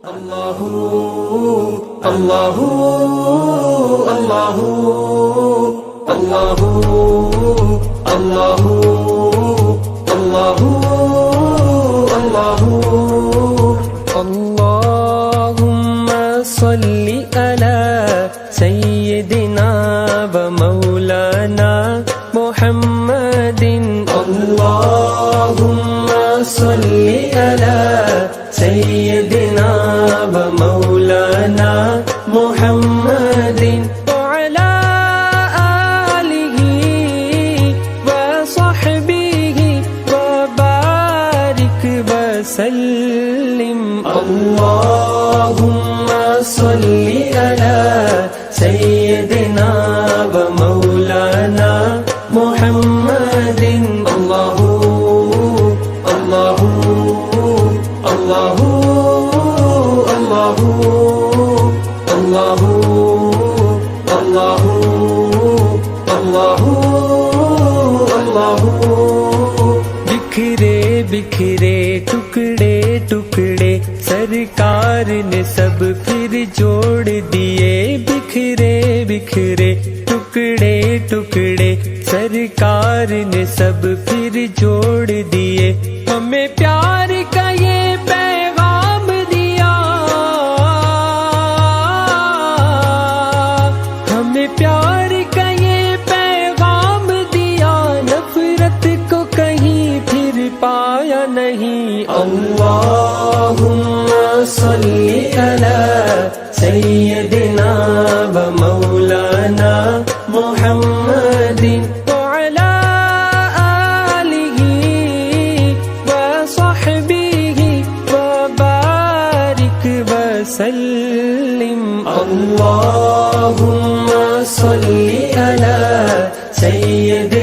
اللہ اللہ اللہ اللہ اللہ اللہ اللہ اللہم صلی علی سیدنا و مولانا محمد اللہم صلی علی سیدنا و مولانا محمد وعلی آلہ وصحبہ وبارک وسلم اللہم صلی علی سیدنا و مولانا محمد اللہ اللہ اللہ اللہ اللہ اللہ اللہ اللہ بکھرے بکھرے ٹکڑے ٹکڑے سرکار نے سب پھر جوڑ دیے بکھرے بکھرے ٹکڑے ٹکڑے سرکار نے سب پھر جوڑ دیے ہمیں پیار کا یہ پیغام دیا ہمیں پیار کا یہ پیغام دیا نفرت کو کہیں پھر پایا نہیں اللہم صلی علی سیدنا و مولانا محمد وعلی آلہ وصحبہ وبارک وسلم اللہم صلی علی سیدنا